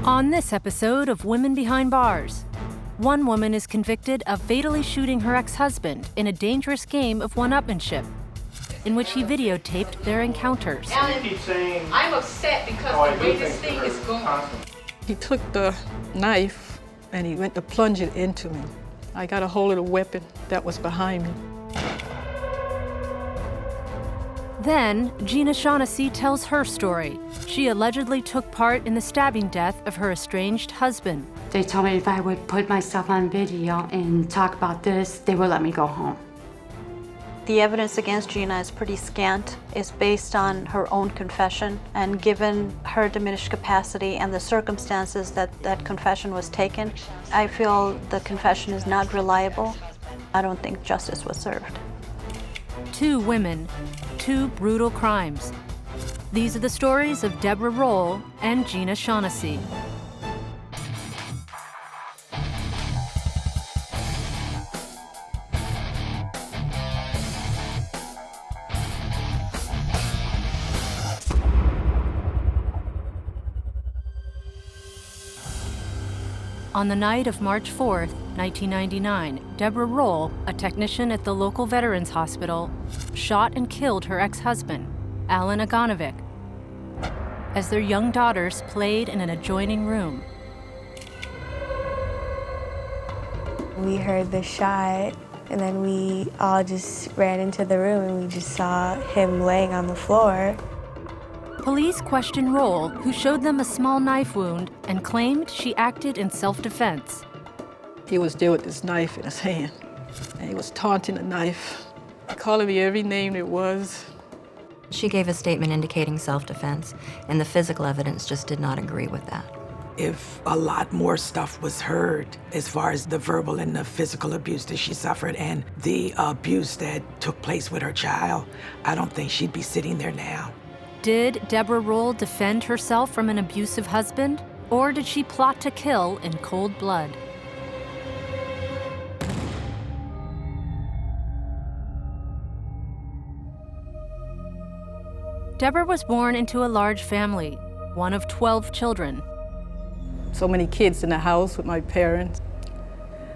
On this episode of Women Behind Bars, one woman is convicted of fatally shooting her ex-husband in a dangerous game of one-upmanship, in which he videotaped their encounters. Alan, I'm upset because the way this thing is going. He took the knife and he went to plunge it into me. I got a hold of the weapon that was behind me. Then, Gena Shaughnessy tells her story. She allegedly took part in the stabbing death of her estranged husband. They told me if I would put myself on video and talk about this, they would let me go home. The evidence against Gena is pretty scant. It's based on her own confession, and given her diminished capacity and the circumstances that confession was taken, I feel the confession is not reliable. I don't think justice was served. Two women, two brutal crimes. These are the stories of Deborah Rolle and Gena Shaughnessy. On the night of March 4th, 1999, Deborah Rolle, a technician at the local veterans hospital, shot and killed her ex-husband, LANNA, as their young daughters played in an adjoining room. We heard the shot, and then we all just ran into the room and we just saw him laying on the floor. Police questioned Rolle, who showed them a small knife wound and claimed she acted in self-defense. He was there with this knife in his hand, and he was taunting the knife, calling me every name it was. She gave a statement indicating self-defense, and the physical evidence just did not agree with that. If a lot more stuff was heard as far as the verbal and the physical abuse that she suffered and the abuse that took place with her child, I don't think she'd be sitting there now. Did Deborah Rolle defend herself from an abusive husband, or did she plot to kill in cold blood? Deborah was born into a large family, one of 12 children. So many kids in the house with my parents.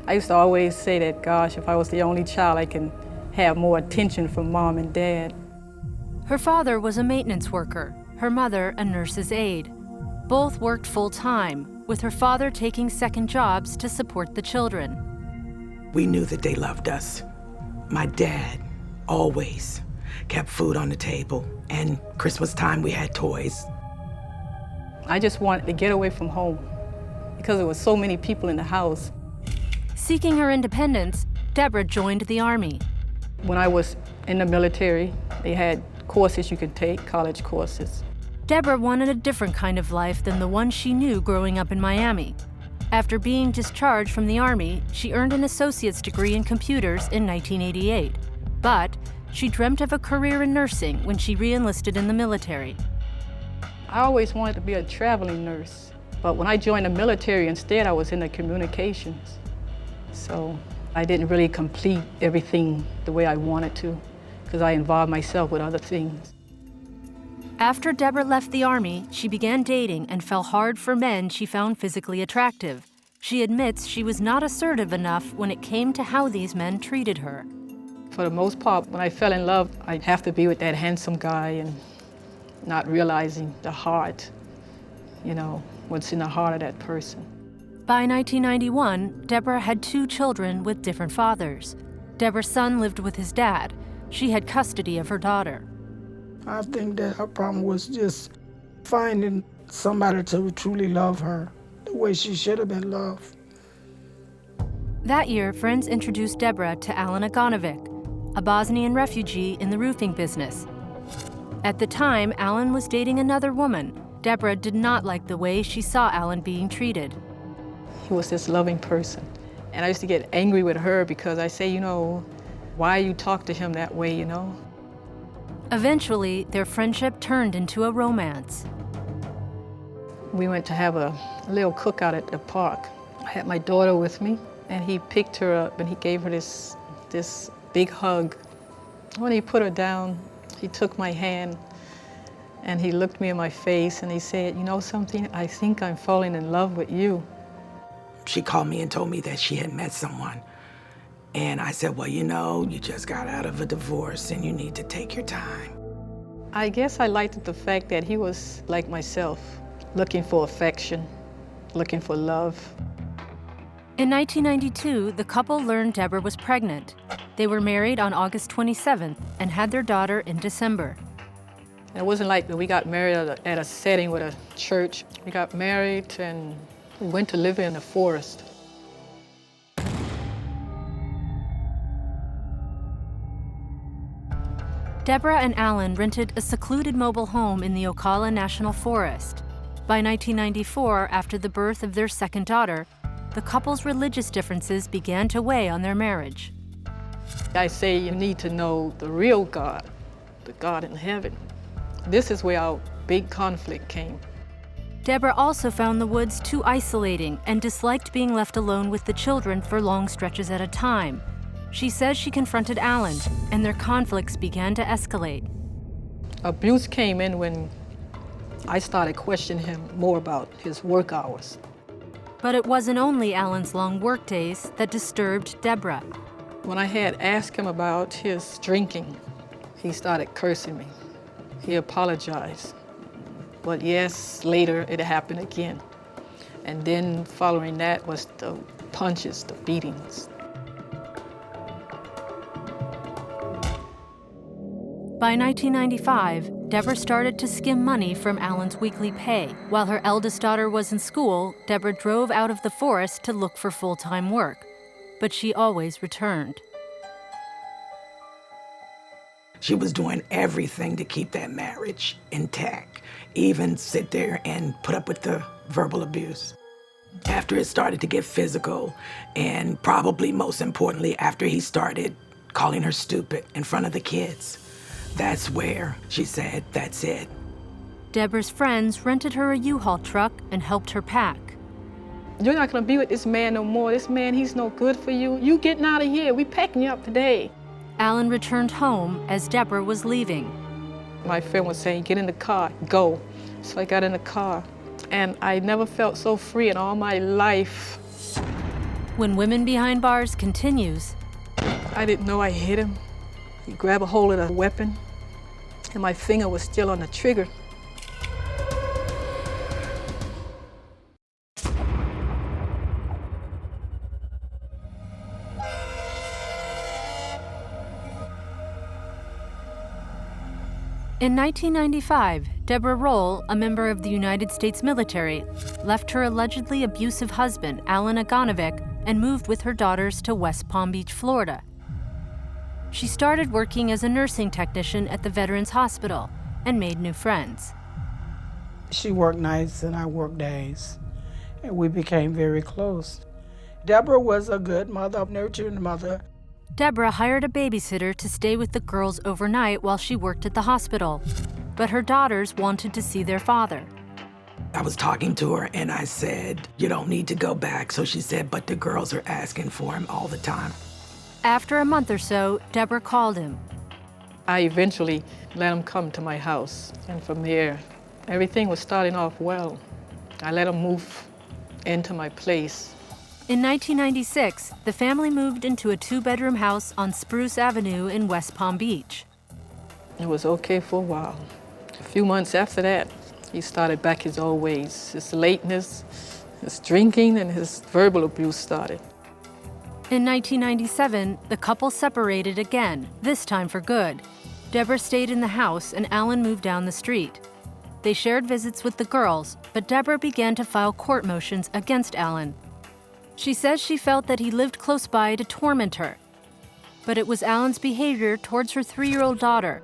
I used to always say that, gosh, if I was the only child, I can have more attention from mom and dad. Her father was a maintenance worker, her mother a nurse's aide. Both worked full-time, with her father taking second jobs to support the children. We knew that they loved us. My dad always kept food on the table, and Christmas time we had toys. I just wanted to get away from home because there were so many people in the house. Seeking her independence, Deborah joined the Army. When I was in the military, they had courses you could take, college courses. Deborah wanted a different kind of life than the one she knew growing up in Miami. After being discharged from the Army, she earned an associate's degree in computers in 1988. But she dreamt of a career in nursing when she re-enlisted in the military. I always wanted to be a traveling nurse, but when I joined the military, instead I was in the communications. So I didn't really complete everything the way I wanted to, because I involved myself with other things. After Deborah left the Army, she began dating and fell hard for men she found physically attractive. She admits she was not assertive enough when it came to how these men treated her. For the most part, when I fell in love, I'd have to be with that handsome guy and not realizing the heart, what's in the heart of that person. By 1991, Deborah had 2 children with different fathers. Deborah's son lived with his dad. She had custody of her daughter. I think that her problem was just finding somebody to truly love her the way she should have been loved. That year, friends introduced Deborah to LANNA, a Bosnian refugee in the roofing business. At the time, Alan was dating another woman. Deborah did not like the way she saw Alan being treated. He was this loving person. And I used to get angry with her because I say, why you talk to him that way, Eventually, their friendship turned into a romance. We went to have a little cookout at the park. I had my daughter with me, and he picked her up and he gave her this big hug. When he put her down, he took my hand And he looked me in my face and he said, "You know something? I think I'm falling in love with you." She called me and told me that she had met someone. And I said, well, you know, you just got out of a divorce and you need to take your time. I guess I liked the fact that he was like myself, looking for affection, looking for love. In 1992, the couple learned Deborah was pregnant. They were married on August 27th and had their daughter in December. It wasn't like we got married at a setting with a church. We got married and we went to live in the forest. Deborah and Alan rented a secluded mobile home in the Ocala National Forest. By 1994, after the birth of their second daughter, the couple's religious differences began to weigh on their marriage. I say you need to know the real God, the God in heaven. This is where our big conflict came. Deborah also found the woods too isolating and disliked being left alone with the children for long stretches at a time. She says she confronted Alan, and their conflicts began to escalate. Abuse came in when I started questioning him more about his work hours. But it wasn't only Alan's long workdays that disturbed Deborah. When I had asked him about his drinking, he started cursing me. He apologized. But yes, later it happened again. And then following that was the punches, the beatings. By 1995, Deborah started to skim money from Alan's weekly pay. While her eldest daughter was in school, Deborah drove out of the forest to look for full-time work. But she always returned. She was doing everything to keep that marriage intact, even sit there and put up with the verbal abuse. After it started to get physical, and probably most importantly, after he started calling her stupid in front of the kids, that's where she said, that's it. Deborah's friends rented her a U-Haul truck and helped her pack. "You're not gonna be with this man no more. This man, he's no good for you. You getting out of here. We packing you up today." Alan returned home as Deborah was leaving. My friend was saying, "Get in the car, go." So I got in the car, and I never felt so free in all my life. When Women Behind Bars continues. I didn't know I hit him. He grabbed a hold of the weapon, and my finger was still on the trigger. In 1995, Deborah ROLLE, a member of the United States military, left her allegedly abusive husband, LANNA, and moved with her daughters to West Palm Beach, Florida. She started working as a nursing technician at the Veterans Hospital and made new friends. She worked nights and I worked days, and we became very close. Deborah was a good mother, a nurturing mother. Deborah hired a babysitter to stay with the girls overnight while she worked at the hospital, but her daughters wanted to see their father. I was talking to her and I said, you don't need to go back. So she said, but the girls are asking for him all the time. After a month or so, Deborah called him. I eventually let him come to my house, and from there, everything was starting off well. I let him move into my place. In 1996, the family moved into a 2-bedroom house on Spruce Avenue in West Palm Beach. It was okay for a while. A few months after that, he started back his old ways. His lateness, his drinking, and his verbal abuse started. In 1997, the couple separated again, this time for good. Deborah stayed in the house and Alan moved down the street. They shared visits with the girls, but Deborah began to file court motions against Alan. She says she felt that he lived close by to torment her. But it was Alan's behavior towards her 3-year-old daughter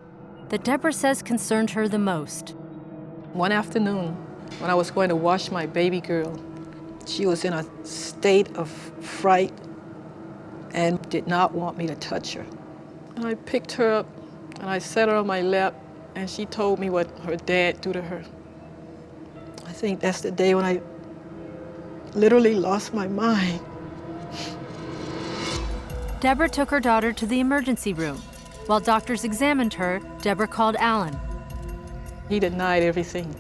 that Deborah says concerned her the most. One afternoon, when I was going to wash my baby girl, she was in a state of fright and did not want me to touch her. And I picked her up and I set her on my lap, and she told me what her dad did to her. I think that's the day when I literally lost my mind. Deborah took her daughter to the emergency room. While doctors examined her, Deborah called Alan. He denied everything.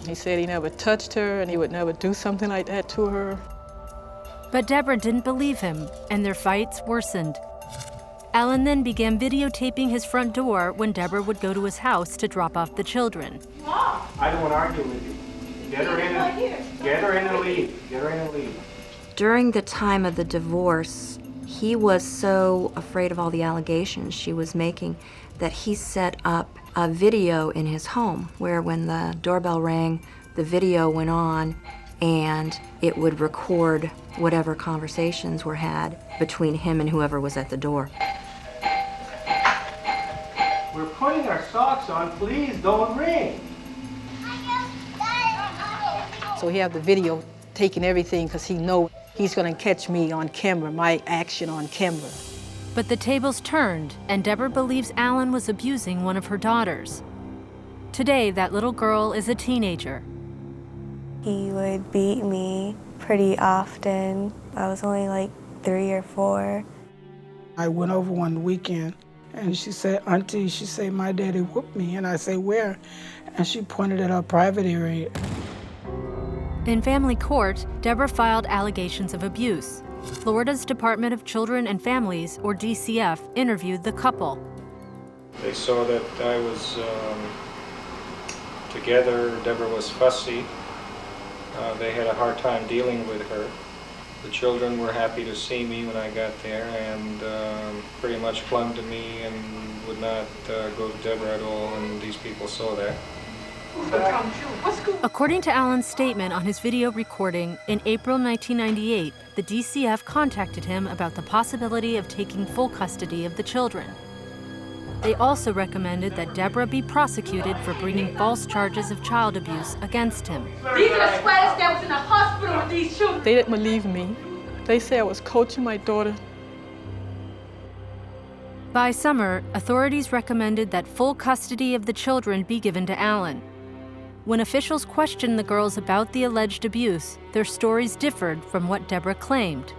He said he never touched her and he would never do something like that to her. But Deborah didn't believe him, and their fights worsened. Alan then began videotaping his front door when Deborah would go to his house to drop off the children. I don't want to argue with you. Get her in and leave. Get her in and leave. During the time of the divorce, he was so afraid of all the allegations she was making that he set up a video in his home where when the doorbell rang, the video went on and it would record whatever conversations were had between him and whoever was at the door. We're putting our socks on. Please don't ring. So he had the video taking everything because he knows he's going to catch me on camera, my action on camera. But the tables turned, and Deborah believes Alan was abusing one of her daughters. Today, that little girl is a teenager. He would beat me pretty often. I was only like 3 or 4. I went over one weekend and she said, Auntie, she said, my daddy whooped me. And I said, where? And she pointed at our private area. In family court, Deborah filed allegations of abuse. Florida's Department of Children and Families, or DCF, interviewed the couple. They saw that I was together, Deborah was fussy. They had a hard time dealing with her. The children were happy to see me when I got there and pretty much clung to me and would not go to Deborah at all, and these people saw that. According to Alan's statement on his video recording, in April 1998, the DCF contacted him about the possibility of taking full custody of the children. They also recommended that Deborah be prosecuted for bringing false charges of child abuse against him. These are the sweaters that was in the hospital with these children. They didn't believe me. They said I was coaching my daughter. By summer, authorities recommended that full custody of the children be given to Alan. When officials questioned the girls about the alleged abuse, their stories differed from what Deborah claimed.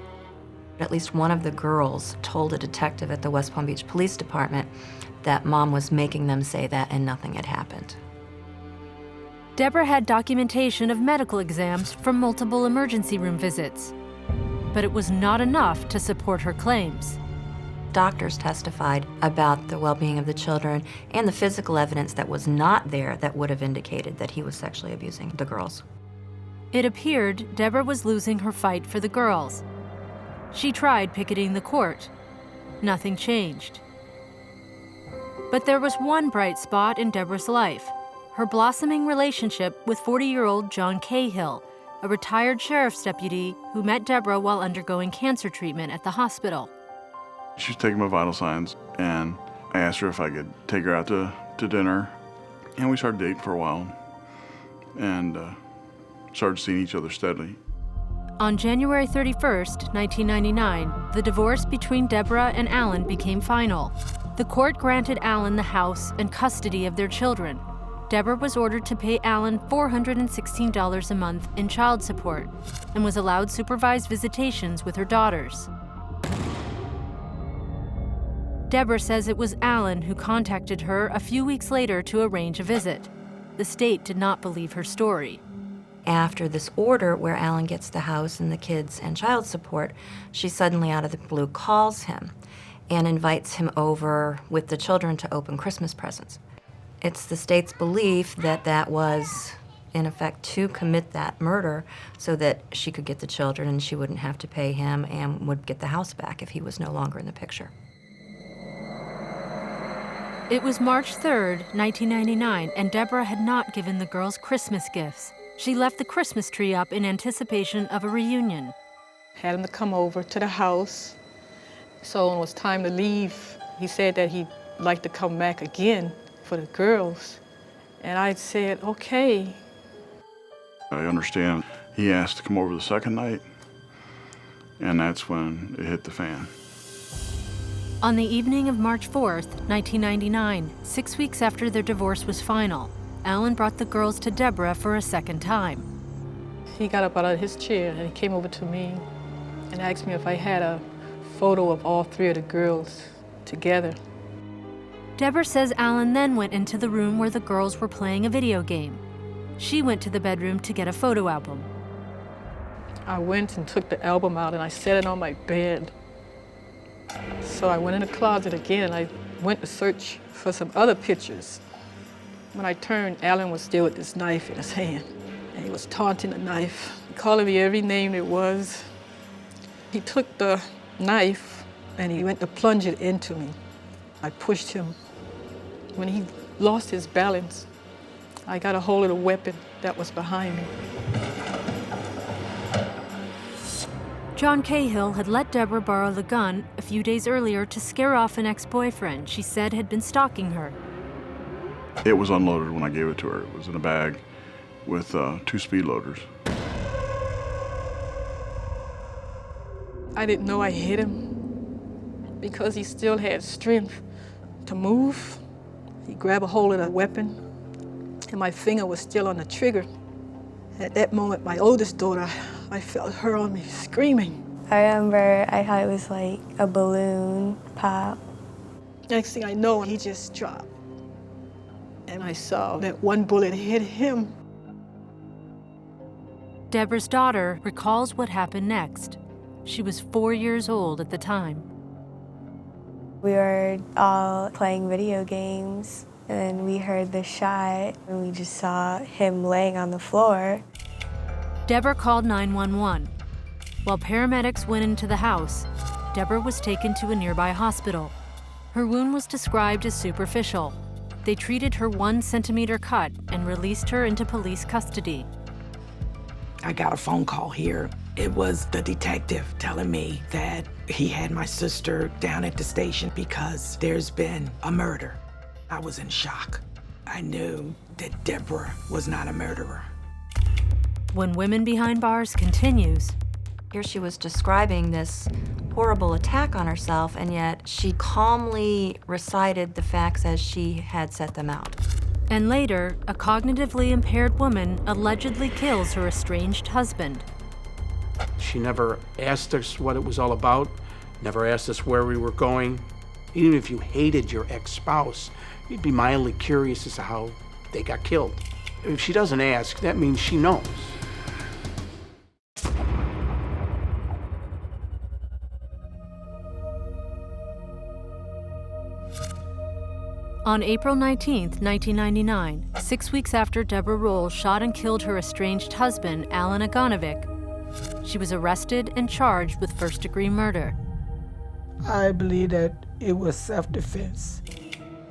At least one of the girls told a detective at the West Palm Beach Police Department that Mom was making them say that and nothing had happened. Deborah had documentation of medical exams from multiple emergency room visits, but it was not enough to support her claims. Doctors testified about the well-being of the children and the physical evidence that was not there that would have indicated that he was sexually abusing the girls. It appeared Deborah was losing her fight for the girls. She tried picketing the court. Nothing changed. But there was one bright spot in Deborah's life: her blossoming relationship with 40-year-old John Cahill, a retired sheriff's deputy who met Deborah while undergoing cancer treatment at the hospital. She was taking my vital signs, and I asked her if I could take her out to dinner, and we started dating for a while, and started seeing each other steadily. On January 31st, 1999, the divorce between Deborah and Alan became final. The court granted Alan the house and custody of their children. Deborah was ordered to pay Alan $416 a month in child support and was allowed supervised visitations with her daughters. Deborah says it was Alan who contacted her a few weeks later to arrange a visit. The state did not believe her story. After this order where Alan gets the house and the kids and child support, she suddenly out of the blue calls him and invites him over with the children to open Christmas presents. It's the state's belief that that was, in effect, to commit that murder so that she could get the children and she wouldn't have to pay him and would get the house back if he was no longer in the picture. It was March 3rd, 1999, and Deborah had not given the girls Christmas gifts. She left the Christmas tree up in anticipation of a reunion. Had him to come over to the house. So when it was time to leave, he said that he'd like to come back again for the girls. And I said, okay. I understand. He asked to come over the second night, and that's when it hit the fan. On the evening of March 4th, 1999, 6 weeks after their divorce was final, Alan brought the girls to Deborah for a second time. He got up out of his chair and he came over to me and asked me if I had a photo of all 3 of the girls together. Deborah says Alan then went into the room where the girls were playing a video game. She went to the bedroom to get a photo album. I went and took the album out and I set it on my bed. So I went in the closet again and I went to search for some other pictures. When I turned, Alan was still with this knife in his hand. And he was taunting the knife, calling me every name there was. He took the knife and he went to plunge it into me. I pushed him. When he lost his balance, I got a hold of the weapon that was behind me. John Cahill had let Deborah borrow the gun a few days earlier to scare off an ex-boyfriend she said had been stalking her. It was unloaded when I gave it to her. It was in a bag with 2 speed loaders. I didn't know I hit him because he still had strength to move. He grabbed a hold of the weapon and my finger was still on the trigger. At that moment, my oldest daughter, I felt her on me screaming. I remember I thought it was like a balloon pop. Next thing I know, he just dropped. And I saw that one bullet hit him. Deborah's daughter recalls what happened next. She was 4 years old at the time. We were all playing video games, and then we heard the shot, and we just saw him laying on the floor. Deborah called 911. While paramedics went into the house, Deborah was taken to a nearby hospital. Her wound was described as superficial. They treated her 1 centimeter cut and released her into police custody. I got a phone call here. It was the detective telling me that he had my sister down at the station because there's been a murder. I was in shock. I knew that Deborah was not a murderer. When Women Behind Bars continues. Here she was describing this horrible attack on herself, and yet she calmly recited the facts as she had set them out. And later, a cognitively impaired woman allegedly kills her estranged husband. She never asked us what it was all about, never asked us where we were going. Even if you hated your ex-spouse, you'd be mildly curious as to how they got killed. If she doesn't ask, that means she knows. On April 19, 1999, 6 weeks after Deborah Rolle shot and killed her estranged husband, Alan Aganovic, she was arrested and charged with first-degree murder. I believe that it was self-defense,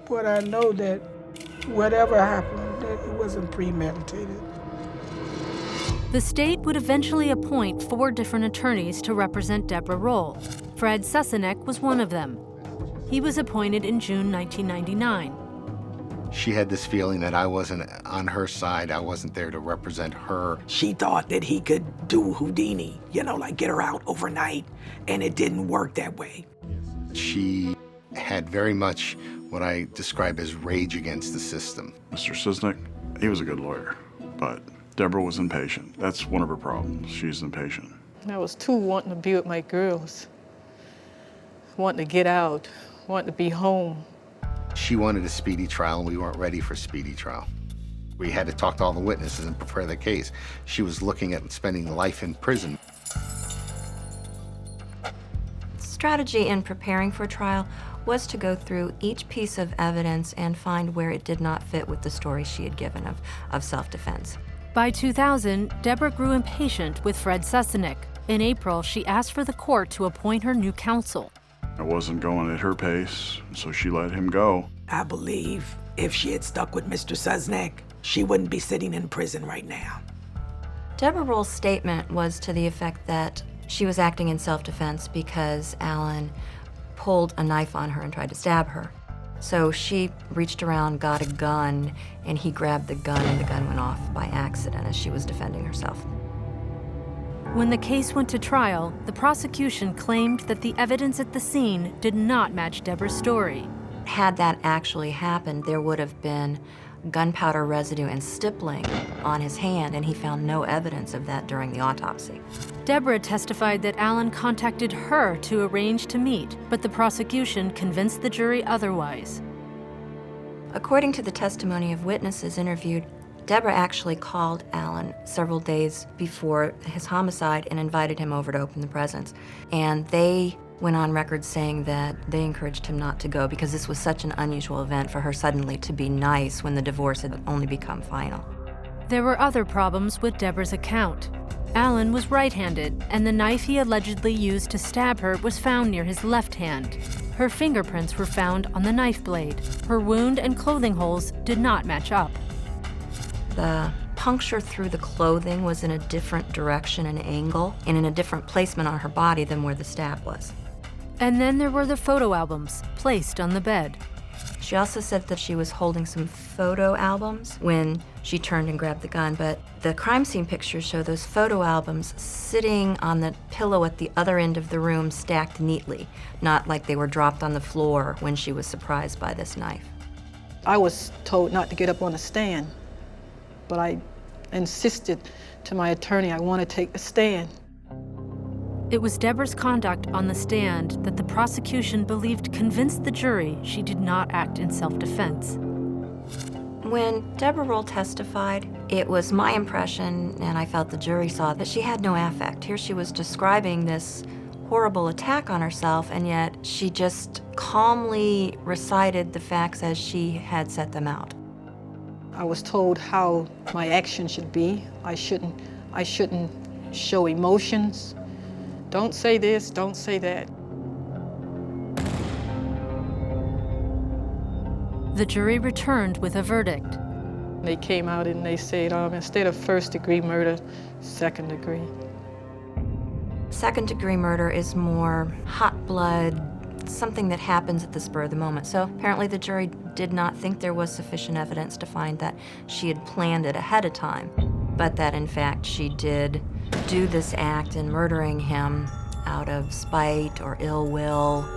but I know that whatever happened, that it wasn't premeditated. The state would eventually appoint 4 different attorneys to represent Deborah Rolle. Fred Sesenek was one of them. He was appointed in June 1999. She had this feeling that I wasn't on her side. I wasn't there to represent her. She thought that he could do Houdini, like get her out overnight, and it didn't work that way. She had very much what I describe as rage against the system. Mr. Sesenek, he was a good lawyer, but Deborah was impatient. That's one of her problems. She's impatient. I was too wanting to be with my girls, wanting to get out, wanting to be home. She wanted a speedy trial, and we weren't ready for speedy trial. We had to talk to all the witnesses and prepare the case. She was looking at spending life in prison. Strategy in preparing for trial was to go through each piece of evidence and find where it did not fit with the story she had given of self-defense. By 2000, Deborah grew impatient with Fred Sesenek. In April, she asked for the court to appoint her new counsel. I wasn't going at her pace, so she let him go. I believe if she had stuck with Mr. Sesenek, she wouldn't be sitting in prison right now. Deborah Rolle's statement was to the effect that she was acting in self-defense because Alan pulled a knife on her and tried to stab her. So she reached around, got a gun, and he grabbed the gun, and the gun went off by accident as she was defending herself. When the case went to trial, the prosecution claimed that the evidence at the scene did not match Deborah's story. Had that actually happened, there would have been gunpowder residue and stippling on his hand, and he found no evidence of that during the autopsy. Deborah testified that Alan contacted her to arrange to meet, but the prosecution convinced the jury otherwise. According to the testimony of witnesses interviewed, Deborah actually called Alan several days before his homicide and invited him over to open the presents. And they went on record saying that they encouraged him not to go because this was such an unusual event for her suddenly to be nice when the divorce had only become final. There were other problems with Deborah's account. Alan was right-handed, and the knife he allegedly used to stab her was found near his left hand. Her fingerprints were found on the knife blade. Her wound and clothing holes did not match up. The puncture through the clothing was in a different direction and angle and in a different placement on her body than where the stab was. And then there were the photo albums placed on the bed. She also said that she was holding some photo albums when she turned and grabbed the gun, but the crime scene pictures show those photo albums sitting on the pillow at the other end of the room, stacked neatly, not like they were dropped on the floor when she was surprised by this knife. I was told not to get up on the stand, but I insisted to my attorney I want to take the stand. It was Deborah's conduct on the stand that the prosecution believed convinced the jury she did not act in self-defense. When Deborah Rolle testified, it was my impression, and I felt the jury saw, that she had no affect. Here she was describing this horrible attack on herself, and yet she just calmly recited the facts as she had set them out. I was told how my action should be. I shouldn't show emotions. Don't say this, don't say that. The jury returned with a verdict. They came out and they said, instead of first-degree murder, second degree. Second-degree murder is more hot blood, something that happens at the spur of the moment. So apparently the jury did not think there was sufficient evidence to find that she had planned it ahead of time, but that in fact she did do this act in murdering him out of spite or ill will.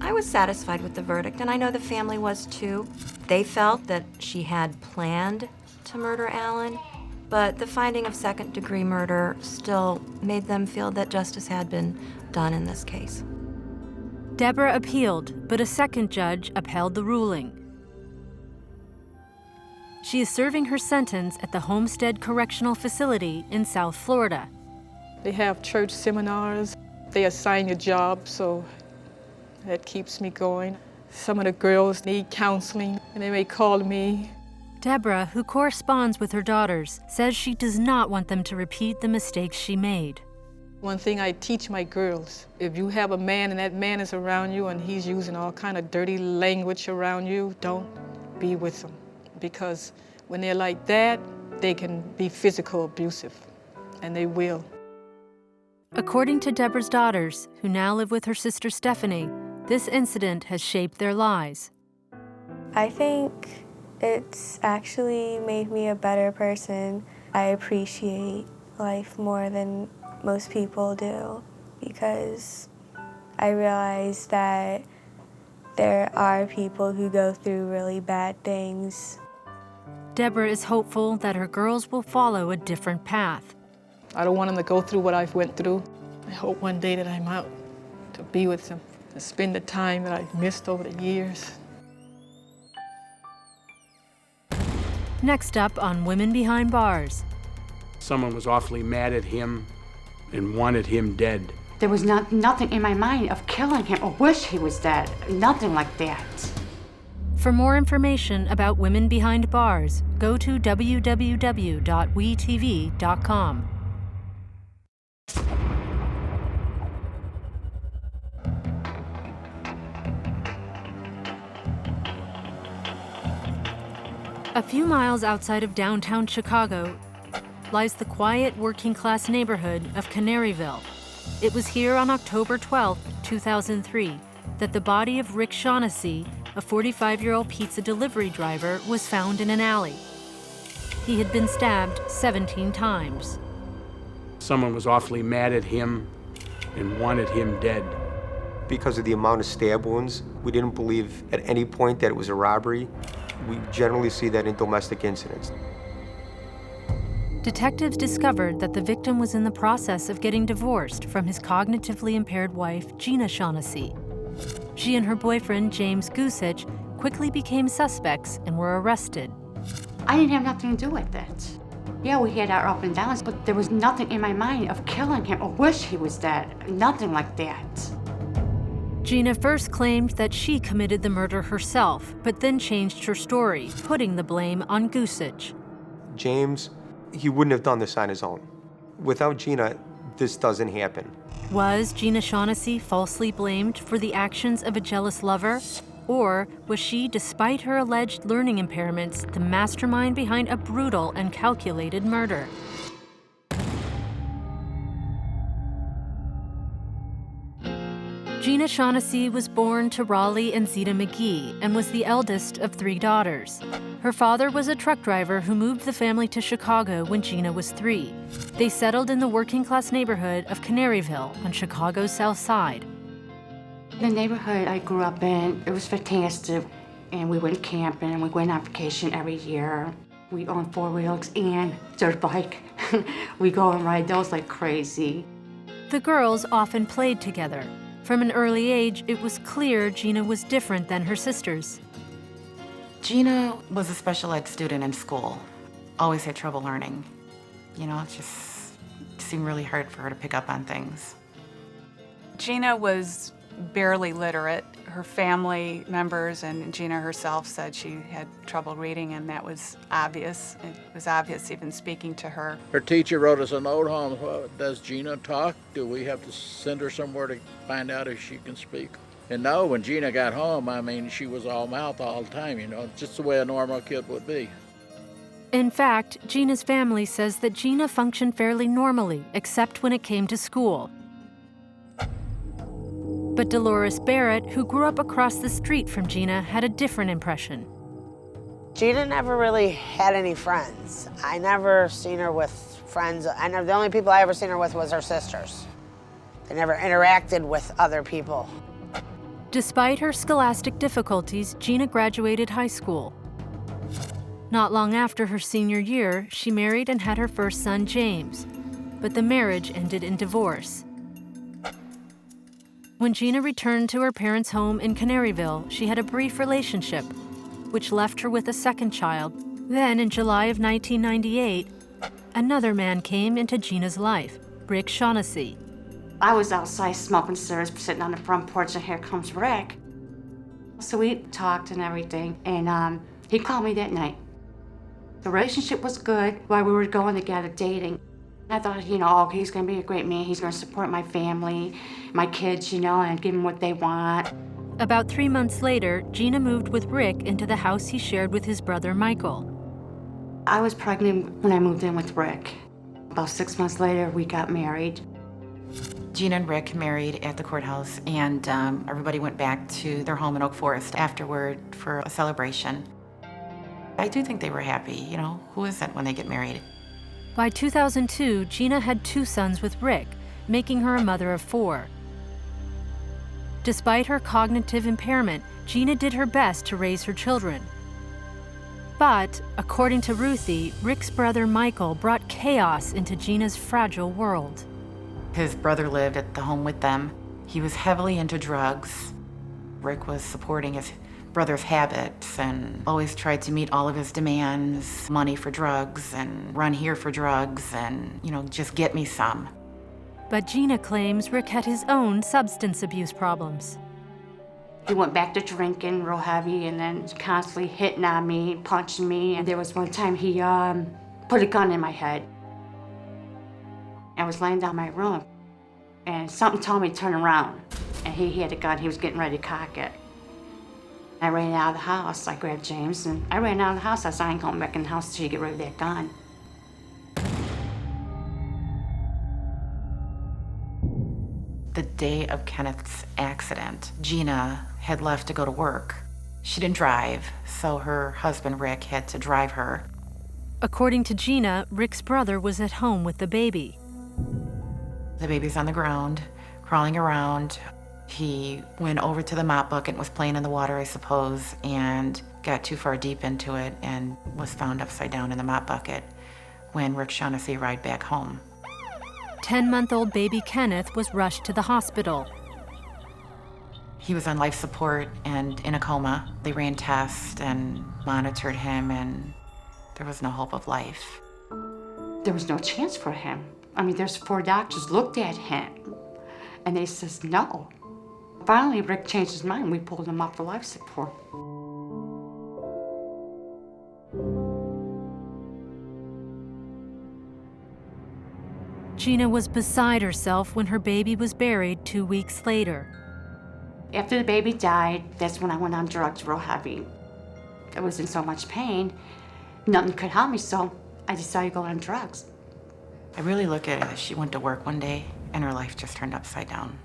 I was satisfied with the verdict, and I know the family was too. They felt that she had planned to murder Alan, but the finding of second-degree murder still made them feel that justice had been done in this case. Deborah appealed, but a second judge upheld the ruling. She is serving her sentence at the Homestead Correctional Facility in South Florida. They have church seminars. They assign a job, so that keeps me going. Some of the girls need counseling, and they may call me. Deborah, who corresponds with her daughters, says she does not want them to repeat the mistakes she made. One thing I teach my girls, if you have a man and that man is around you and he's using all kind of dirty language around you, don't be with him. Because when they're like that, they can be physical abusive, and they will. According to Deborah's daughters, who now live with her sister Stephanie, this incident has shaped their lives. I think it's actually made me a better person. I appreciate life more than most people do because I realize that there are people who go through really bad things. Deborah is hopeful that her girls will follow a different path. I don't want them to go through what I've went through. I hope one day that I'm out to be with them, to spend the time that I've missed over the years. Next up on Women Behind Bars. Someone was awfully mad at him and wanted him dead. There was nothing in my mind of killing him or wish he was dead. Nothing like that. For more information about Women Behind Bars, go to www.wetv.com. A few miles outside of downtown Chicago lies the quiet working-class neighborhood of Canaryville. It was here on October 12, 2003, that the body of Rick Shaughnessy, a 45-year-old pizza delivery driver, was found in an alley. He had been stabbed 17 times. Someone was awfully mad at him and wanted him dead. Because of the amount of stab wounds, we didn't believe at any point that it was a robbery. We generally see that in domestic incidents. Detectives discovered that the victim was in the process of getting divorced from his cognitively impaired wife, Gena Shaughnessy. She and her boyfriend, James Goosich, quickly became suspects and were arrested. I didn't have nothing to do with it. Yeah, we had our up and downs, but there was nothing in my mind of killing him or wish he was dead. Nothing like that. Gena first claimed that she committed the murder herself, but then changed her story, putting the blame on Goosich. James, he wouldn't have done this on his own. Without Gena, this doesn't happen. Was Gena Shaughnessy falsely blamed for the actions of a jealous lover? Or was she, despite her alleged learning impairments, the mastermind behind a brutal and calculated murder? Gena Shaughnessy was born to Raleigh and Zeta McGee and was the eldest of 3 daughters. Her father was a truck driver who moved the family to Chicago when Gena was 3. They settled in the working-class neighborhood of Canaryville on Chicago's South Side. The neighborhood I grew up in, it was fantastic. And we went camping and we went on vacation every year. We owned 4-wheels and dirt bike. We go and ride those like crazy. The girls often played together. From an early age, it was clear Gena was different than her sisters. Gena was a special ed student in school. Always had trouble learning. You know, it just seemed really hard for her to pick up on things. Gena was barely literate. Her family members and Gena herself said she had trouble reading, and that was obvious. It was obvious even speaking to her. Her teacher wrote us a note home. Does Gena talk? Do we have to send her somewhere to find out if she can speak? And no, when Gena got home, I mean, she was all mouth all the time, you know, just the way a normal kid would be. In fact, Gena's family says that Gena functioned fairly normally, except when it came to school. But Dolores Barrett, who grew up across the street from Gena, had a different impression. Gena never really had any friends. I never seen her with friends. The only people I ever seen her with was her sisters. They never interacted with other people. Despite her scholastic difficulties, Gena graduated high school. Not long after her senior year, she married and had her first son, James. But the marriage ended in divorce. When Gena returned to her parents' home in Canaryville, she had a brief relationship, which left her with a second child. Then, in July of 1998, another man came into Gena's life, Rick Shaughnessy. I was outside smoking cigarettes, sitting on the front porch, and here comes Rick. So we talked and everything, and he called me that night. The relationship was good while we were going together dating. I thought, you know, oh, he's gonna be a great man. He's gonna support my family, my kids, you know, and give them what they want. About 3 months later, Gena moved with Rick into the house he shared with his brother, Michael. I was pregnant when I moved in with Rick. About 6 months later, we got married. Gena and Rick married at the courthouse, and everybody went back to their home in Oak Forest afterward for a celebration. I do think they were happy, you know, who isn't when they get married? By 2002, Gena had 2 sons with Rick, making her a mother of 4. Despite her cognitive impairment, Gena did her best to raise her children. But, according to Ruthie, Rick's brother Michael brought chaos into Gena's fragile world. His brother lived at the home with them. He was heavily into drugs. Rick was supporting his brother's habits and always tried to meet all of his demands, money for drugs and run here for drugs and, you know, just get me some. But Gena claims Rick had his own substance abuse problems. He went back to drinking real heavy and then constantly hitting on me, punching me. And there was one time he put a gun in my head. I was laying down in my room and something told me to turn around. And he had a gun, he was getting ready to cock it. I ran out of the house. I grabbed James and I ran out of the house. I said, I ain't going back in the house until you get rid of that gun. The day of Kenneth's accident, Gena had left to go to work. She didn't drive, so her husband, Rick, had to drive her. According to Gena, Rick's brother was at home with the baby. The baby's on the ground, crawling around. He went over to the mop bucket and was playing in the water, I suppose, and got too far deep into it and was found upside down in the mop bucket when Rick Shaughnessy arrived back home. 10-month-old baby Kenneth was rushed to the hospital. He was on life support and in a coma. They ran tests and monitored him, and there was no hope of life. There was no chance for him. I mean, there's 4 doctors looked at him, and they says no. Finally, Rick changed his mind. We pulled him off the life support. Gena was beside herself when her baby was buried 2 weeks later. After the baby died, that's when I went on drugs real heavy. I was in so much pain, nothing could help me, so I decided to go on drugs. I really look at it as she went to work one day and her life just turned upside down.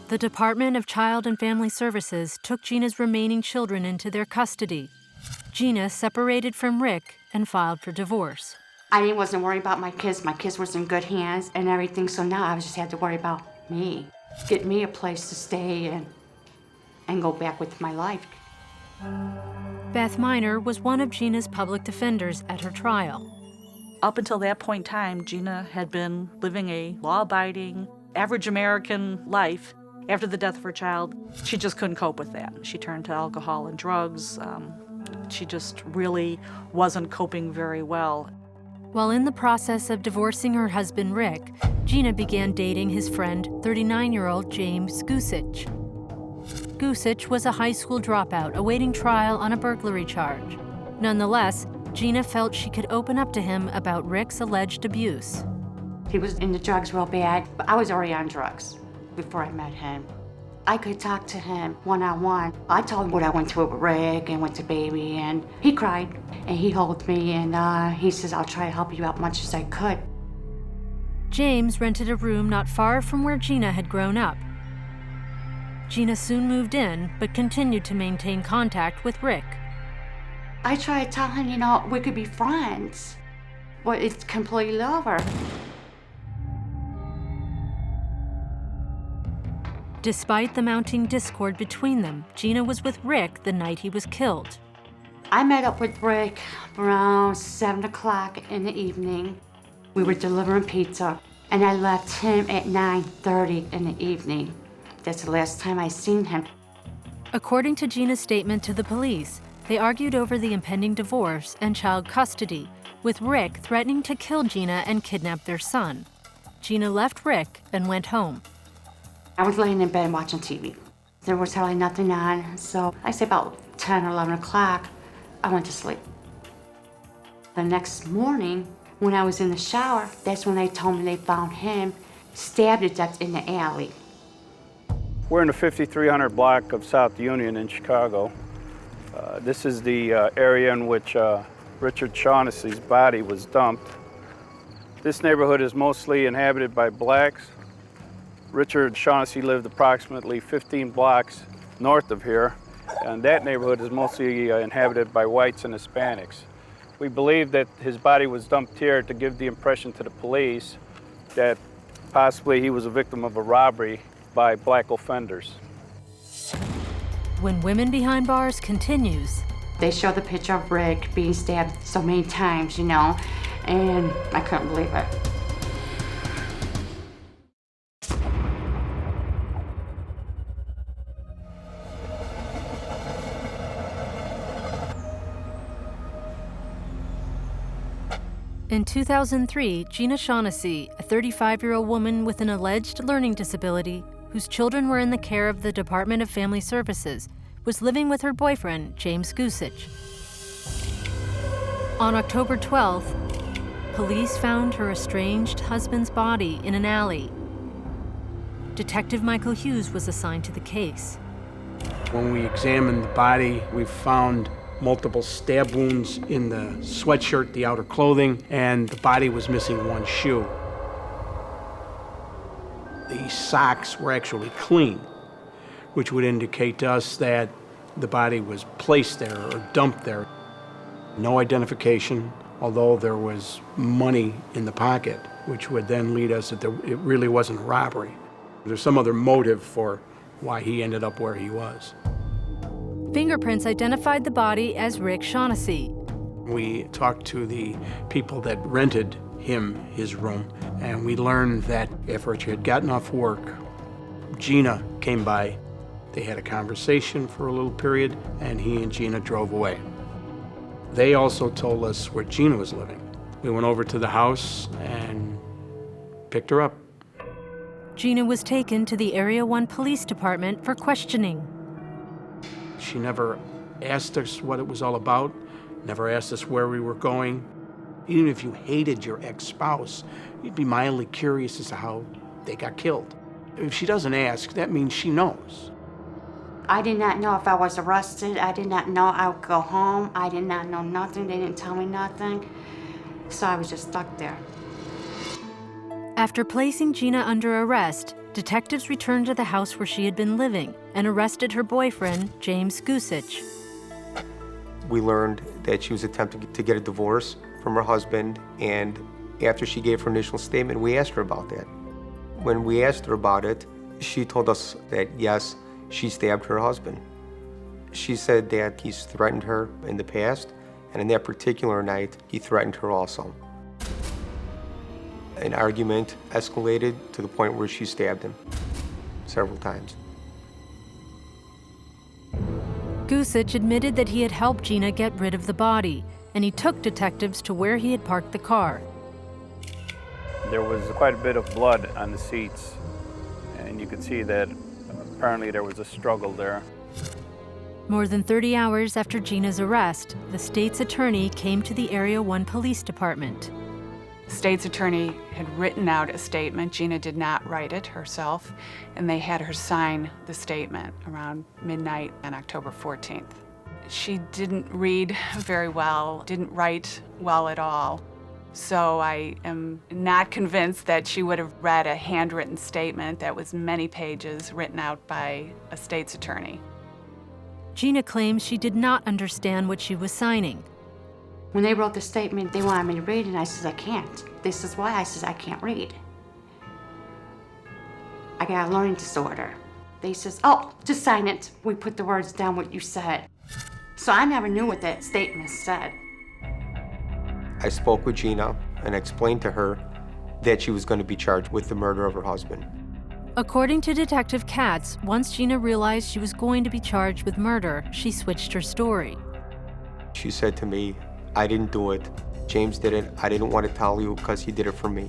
The Department of Child and Family Services took Gena's remaining children into their custody. Gena separated from Rick and filed for divorce. I wasn't worried about my kids. My kids was in good hands and everything, so now I just had to worry about me. Get me a place to stay and go back with my life. Beth Miner was one of Gena's public defenders at her trial. Up until that point in time, Gena had been living a law-abiding, average American life. After the death of her child, she just couldn't cope with that. She turned to alcohol and drugs. She just really wasn't coping very well. While in the process of divorcing her husband, Rick, Gena began dating his friend, 39-year-old James Gusich. Gusich was a high school dropout awaiting trial on a burglary charge. Nonetheless, Gena felt she could open up to him about Rick's alleged abuse. He was into drugs real bad, but I was already on drugs before I met him. I could talk to him one-on-one. I told him what I went through with Rick and with the baby, and he cried, and he hugged me, and he says, I'll try to help you out much as I could. James rented a room not far from where Gena had grown up. Gena soon moved in, but continued to maintain contact with Rick. I tried to tell him, you know, we could be friends, but it's completely over. Despite the mounting discord between them, Gena was with Rick the night he was killed. I met up with Rick around 7 o'clock in the evening. We were delivering pizza, and I left him at 9:30 in the evening. That's the last time I seen him. According to Gena's statement to the police, they argued over the impending divorce and child custody, with Rick threatening to kill Gena and kidnap their son. Gena left Rick and went home. I was laying in bed watching TV. There was hardly nothing on, so I say about 10 or 11 o'clock, I went to sleep. The next morning, when I was in the shower, that's when they told me they found him stabbed to death in the alley. We're in the 5300 block of South Union in Chicago. This is the area in which Richard Shaughnessy's body was dumped. This neighborhood is mostly inhabited by blacks. Richard Shaughnessy lived approximately 15 blocks north of here, and that neighborhood is mostly inhabited by whites and Hispanics. We believe that his body was dumped here to give the impression to the police that possibly he was a victim of a robbery by black offenders. When Women Behind Bars continues. They show the picture of Rick being stabbed so many times, you know, and I couldn't believe it. In 2003, Gena Shaughnessy, a 35-year-old woman with an alleged learning disability whose children were in the care of the Department of Family Services, was living with her boyfriend, James Gusich. On October 12th, police found her estranged husband's body in an alley. Detective Michael Hughes was assigned to the case. When we examined the body, we found multiple stab wounds in the sweatshirt, the outer clothing, and the body was missing one shoe. The socks were actually clean, which would indicate to us that the body was placed there or dumped there. No identification, although there was money in the pocket, which would then lead us that it really wasn't a robbery. There's some other motive for why he ended up where he was. Fingerprints identified the body as Rick Shaughnessy. We talked to the people that rented him his room, and we learned that after Richard had gotten off work, Gena came by. They had a conversation for a little period, and he and Gena drove away. They also told us where Gena was living. We went over to the house and picked her up. Gena was taken to the Area 1 Police Department for questioning. She never asked us what it was all about, never asked us where we were going. Even if you hated your ex-spouse, you'd be mildly curious as to how they got killed. If she doesn't ask, that means she knows. I did not know if I was arrested. I did not know I would go home. I did not know nothing. They didn't tell me nothing. So I was just stuck there. After placing Gena under arrest, detectives returned to the house where she had been living and arrested her boyfriend, James Gusich. We learned that she was attempting to get a divorce from her husband, and after she gave her initial statement, we asked her about that. When we asked her about it, she told us that yes, she stabbed her husband. She said that he's threatened her in the past, and in that particular night, he threatened her also. An argument escalated to the point where she stabbed him several times. Gusich admitted that he had helped Gena get rid of the body, and he took detectives to where he had parked the car. There was quite a bit of blood on the seats, and you could see that apparently there was a struggle there. More than 30 hours after Gena's arrest, the state's attorney came to the Area 1 Police Department. The state's attorney had written out a statement. Gena did not write it herself, and they had her sign the statement around midnight on October 14th. She didn't read very well, didn't write well at all. So I am not convinced that she would have read a handwritten statement that was many pages written out by a state's attorney. Gena claims she did not understand what she was signing. When they wrote the statement, they wanted me to read it, and I said, I can't. This is why I said, I can't read. I got a learning disorder. They says, oh, just sign it. We put the words down what you said. So I never knew what that statement said. I spoke with Gena and explained to her that she was going to be charged with the murder of her husband. According to Detective KATZ, once Gena realized she was going to be charged with murder, she switched her story. She said to me, I didn't do it. James did it. I didn't want to tell you because he did it for me.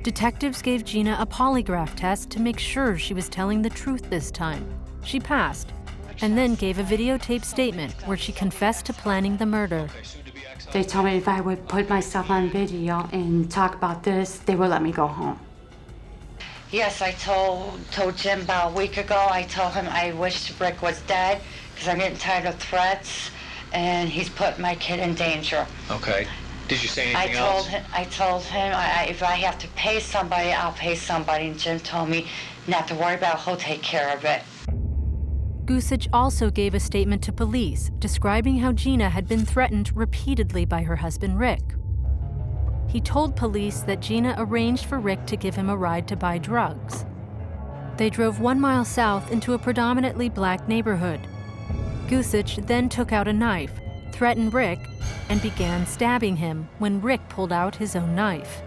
Detectives gave Gena a polygraph test to make sure she was telling the truth this time. She passed, and then gave a videotaped statement where she confessed to planning the murder. They told me if I would put myself on video and talk about this, they would let me go home. Yes, I told Jim about a week ago. I told him I wished Rick was dead because I'm getting tired of threats, and he's put my kid in danger. Okay. Did you say anything else? I told him if I have to pay somebody, I'll pay somebody, and Jim told me not to worry about it, he'll take care of it. Gusich also gave a statement to police describing how Gena had been threatened repeatedly by her husband, Rick. He told police that Gena arranged for Rick to give him a ride to buy drugs. They drove 1 mile south into a predominantly black neighborhood. Gusich then took out a knife, threatened Rick, and began stabbing him when Rick pulled out his own knife.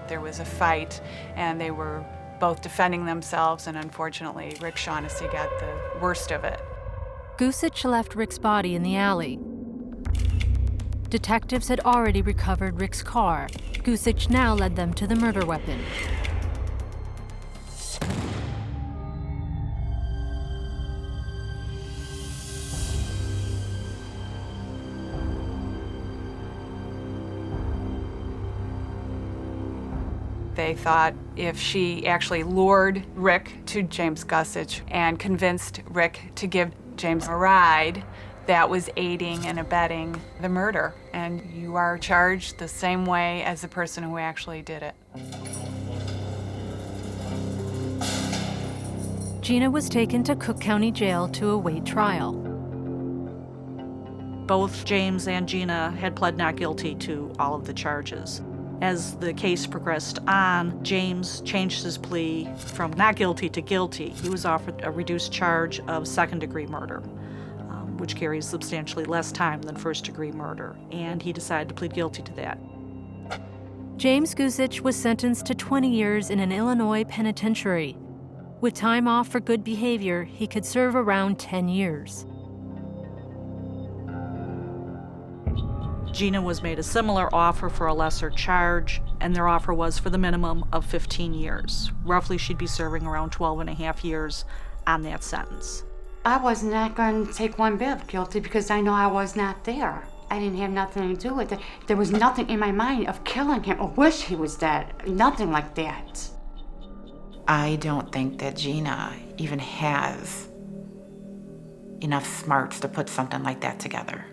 There was a fight, and they were both defending themselves, and unfortunately, Rick Shaughnessy got the worst of it. Gusich left Rick's body in the alley. Detectives had already recovered Rick's car. Gusich now led them to the murder weapon. They thought if she actually lured Rick to James Gusich and convinced Rick to give James a ride, that was aiding and abetting the murder. And you are charged the same way as the person who actually did it. Gena was taken to Cook County Jail to await trial. Both James and Gena had pled not guilty to all of the charges. As the case progressed on, James changed his plea from not guilty to guilty. He was offered a reduced charge of second-degree murder, which carries substantially less time than first-degree murder, and he decided to plead guilty to that. James Guzich was sentenced to 20 years in an Illinois penitentiary. With time off for good behavior, he could serve around 10 years. Gena was made a similar offer for a lesser charge, and their offer was for the minimum of 15 years. Roughly, she'd be serving around 12 and a half years on that sentence. I was not going to take one bit of guilty because I know I was not there. I didn't have nothing to do with it. There was nothing in my mind of killing him or wish he was dead. Nothing like that. I don't think that Gena even has enough smarts to put something like that together.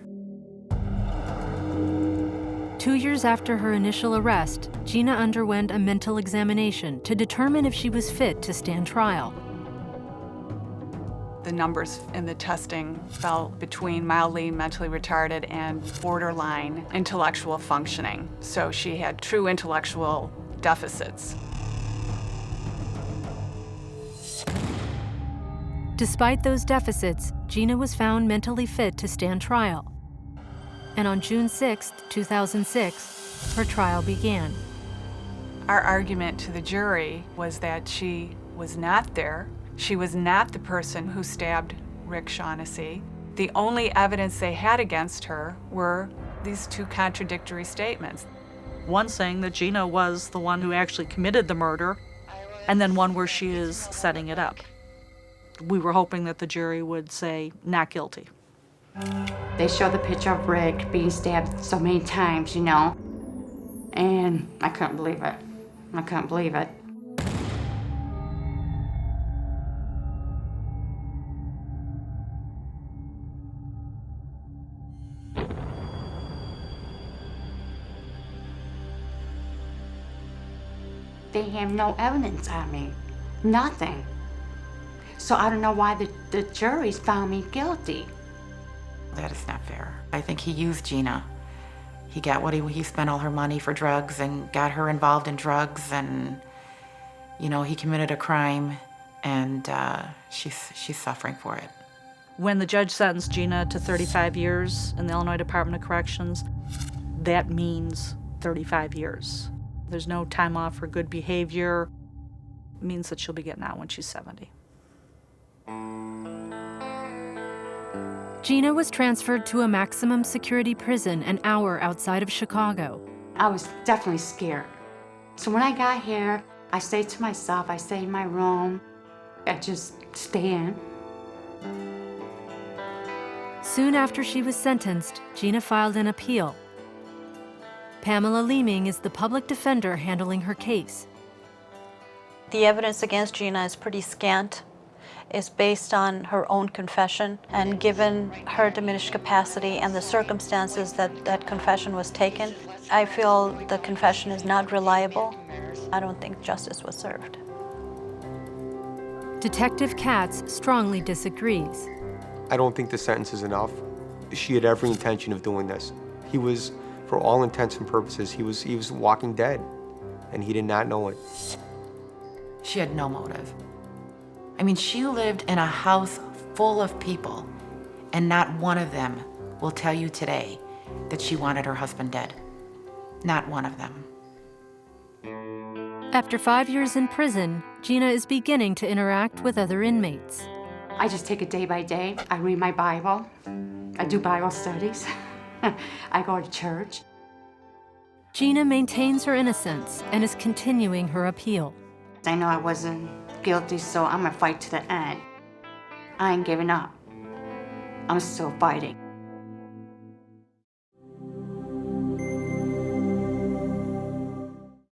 2 years after her initial arrest, Gena underwent a mental examination to determine if she was fit to stand trial. The numbers in the testing fell between mildly mentally retarded and borderline intellectual functioning. So she had true intellectual deficits. Despite those deficits, Gena was found mentally fit to stand trial. And on June 6, 2006, her trial began. Our argument to the jury was that she was not there. She was not the person who stabbed Rick Shaughnessy. The only evidence they had against her were these two contradictory statements. One saying that Gena was the one who actually committed the murder, and then one where she is setting it up. We were hoping that the jury would say not guilty. They show the picture of Rick being stabbed so many times, you know, and I couldn't believe it. I couldn't believe it. They have no evidence on me, nothing. So I don't know why the juries found me guilty. That is not fair. I think he used Gena. He got what he spent all her money for drugs and got her involved in drugs, and you know, he committed a crime, and she's suffering for it. When the judge sentenced Gena to 35 years in the Illinois Department of Corrections, that means 35 years. There's no time off for good behavior. It means that she'll be getting out when she's 70. Gena was transferred to a maximum security prison an hour outside of Chicago. I was definitely scared. So when I got here, I stayed to myself, I stayed in my room, I just stay in. Soon after she was sentenced, Gena filed an appeal. Pamela Leeming is the public defender handling her case. The evidence against Gena is pretty scant. It's based on her own confession, and given her diminished capacity and the circumstances that confession was taken, I feel the confession is not reliable. I don't think justice was served. Detective KATZ strongly disagrees. I don't think the sentence is enough. She had every intention of doing this. He was, for all intents and purposes, he was walking dead, and he did not know it. She had no motive. I mean, she lived in a house full of people, and not one of them will tell you today that she wanted her husband dead. Not one of them. After 5 years in prison, Gena is beginning to interact with other inmates. I just take it day by day. I read my Bible. I do Bible studies. I go to church. Gena maintains her innocence and is continuing her appeal. I know I wasn't guilty, so I'm gonna fight to the end. I ain't giving up. I'm still fighting.